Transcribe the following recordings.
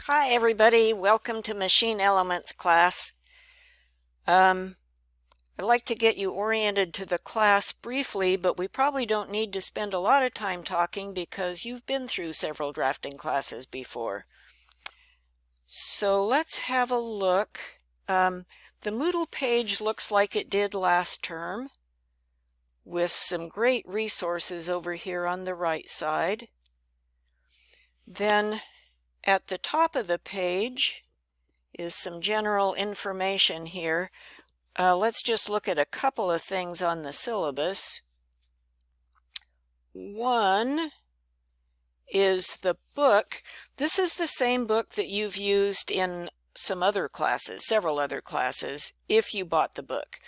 Hi everybody, welcome to Machine Elements class. I'd like to get you oriented to the class briefly, but we probably don't need to spend a lot of time talking because you've been through several drafting classes before. So let's have a look. The Moodle page looks like it did last term, with some great resources over here on the right side. Then at the top of the page is some general information here. Let's just look at a couple of things on the syllabus. One is the book. This is the same book that you've used in some other classes, several other classes, if you bought the book.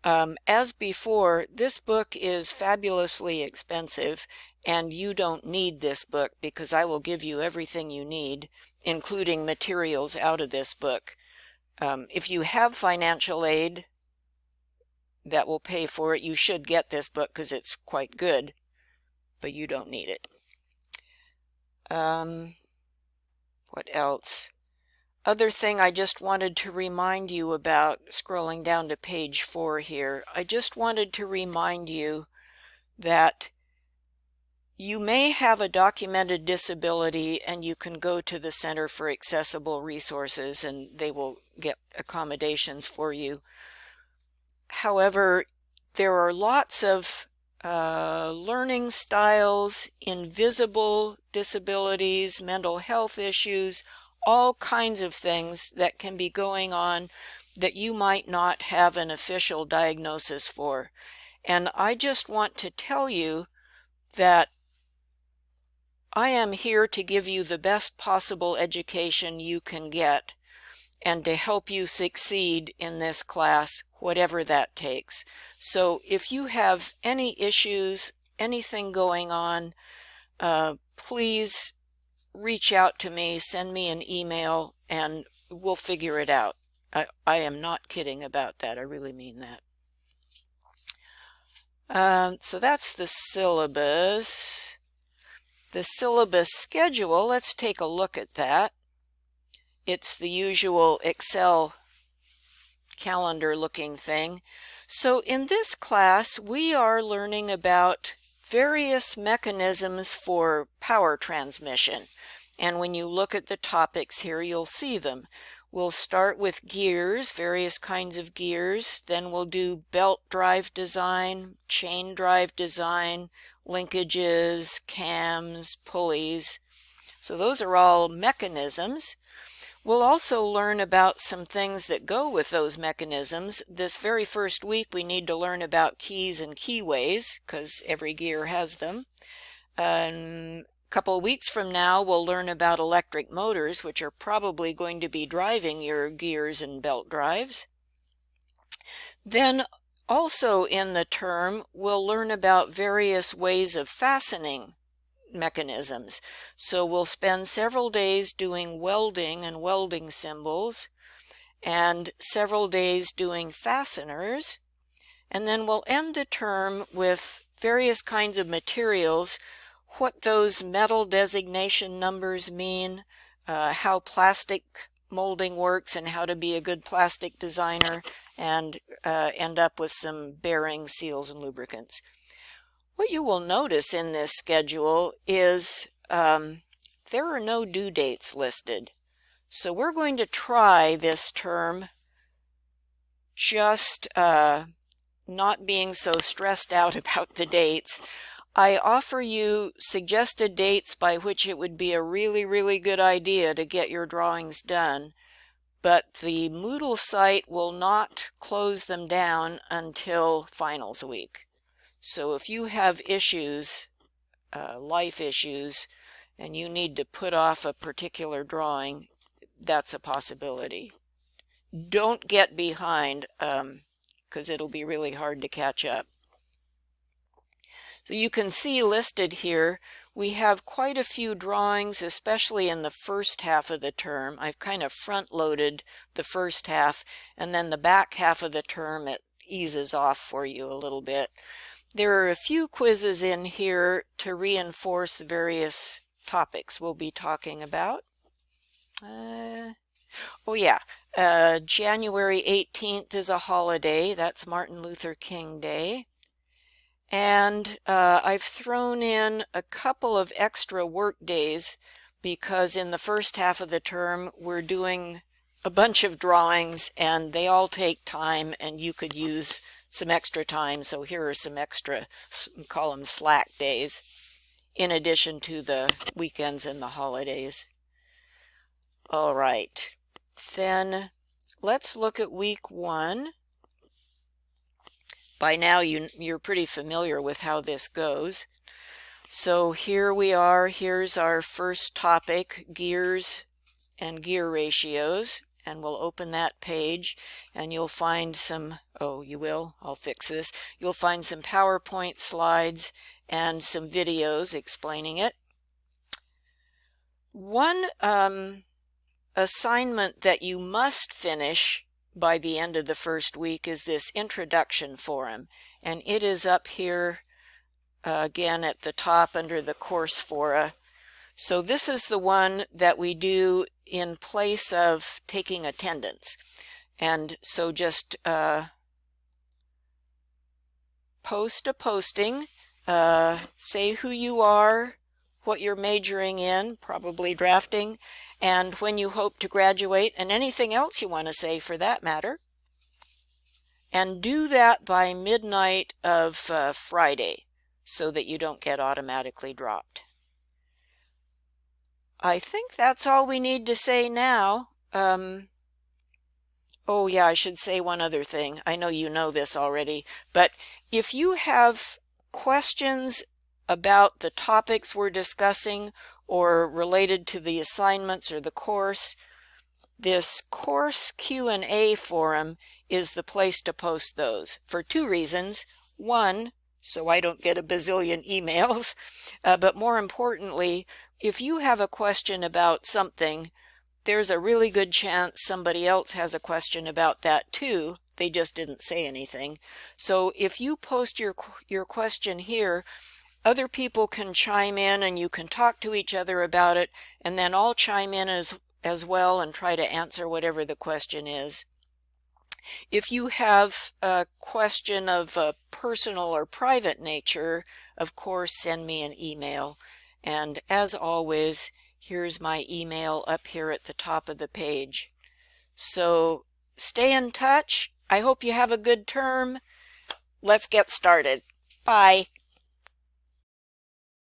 As before, this book is fabulously expensive, and you don't need this book because I will give you everything you need, including materials out of this book. If you have financial aid that will pay for it, you should get this book because it's quite good, but you don't need it. What else? Other thing I just wanted to remind you about, scrolling down to page 4 here, I just wanted to remind you that you may have a documented disability and you can go to the Center for Accessible Resources and they will get accommodations for you. However, there are lots of learning styles, invisible disabilities, mental health issues, all kinds of things that can be going on that you might not have an official diagnosis for. And I just want to tell you that I am here to give you the best possible education you can get and to help you succeed in this class, whatever that takes. So if you have any issues, anything going on, please reach out to me, send me an email, and we'll figure it out. I am not kidding about that. I really mean that. So that's the syllabus. The syllabus schedule, let's take a look at that. It's the usual Excel calendar looking thing. So in this class, we are learning about various mechanisms for power transmission. And when you look at the topics here, you'll see them. We'll start with gears, various kinds of gears. Then we'll do belt drive design, chain drive design, linkages, cams, pulleys. So those are all mechanisms. We'll also learn about some things that go with those mechanisms. This very first week we need to learn about keys and keyways because every gear has them. A couple of weeks from now we'll learn about electric motors, which are probably going to be driving your gears and belt drives. Then also in the term we'll learn about various ways of fastening mechanisms. So we'll spend several days doing welding and welding symbols and several days doing fasteners, and then we'll end the term with various kinds of materials, what those metal designation numbers mean, how plastic molding works and how to be a good plastic designer, and end up with some bearings, seals, and lubricants. What you will notice in this schedule is there are no due dates listed. So we're going to try this term just not being so stressed out about the dates. I offer you suggested dates by which it would be a really good idea to get your drawings done, but the Moodle site will not close them down until finals week. So if you have issues, life issues, and you need to put off a particular drawing, that's a possibility. Don't get behind because it'll be really hard to catch up. So you can see listed here, we have quite a few drawings, especially in the first half of the term. I've kind of front-loaded the first half, and then the back half of the term it eases off for you a little bit. There are a few quizzes in here to reinforce the various topics we'll be talking about. Oh yeah, January 18th is a holiday. That's Martin Luther King Day. And I've thrown in a couple of extra work days because in the first half of the term we're doing a bunch of drawings and they all take time and you could use some extra time. So here are some extra, call them slack days, in addition to the weekends and the holidays. All right, then let's look at week 1. By now you're pretty familiar with how this goes. So here we are. Here's our first topic, gears and gear ratios. And we'll open that page and you'll find some, oh, you will, I'll fix this. You'll find some PowerPoint slides and some videos explaining it. One assignment that you must finish by the end of the first week is this introduction forum, and it is up here again at the top under the course fora. So this is the one that we do in place of taking attendance, and so just post a posting, say who you are, what you're majoring in, probably drafting, and when you hope to graduate, and anything else you want to say for that matter. And do that by midnight of Friday so that you don't get automatically dropped. I think that's all we need to say now. Oh yeah, I should say one other thing. I know you know this already, but if you have questions about the topics we're discussing or related to the assignments or the course, this course Q&A forum is the place to post those for 2 reasons. One, so I don't get a bazillion emails, but more importantly, if you have a question about something, there's a really good chance somebody else has a question about that too. They just didn't say anything. So if you post your question here, other people can chime in and you can talk to each other about it, and then I'll chime in as well and try to answer whatever the question is. If you have a question of a personal or private nature, of course, send me an email. And as always, here's my email up here at the top of the page. So stay in touch. I hope you have a good term. Let's get started. Bye.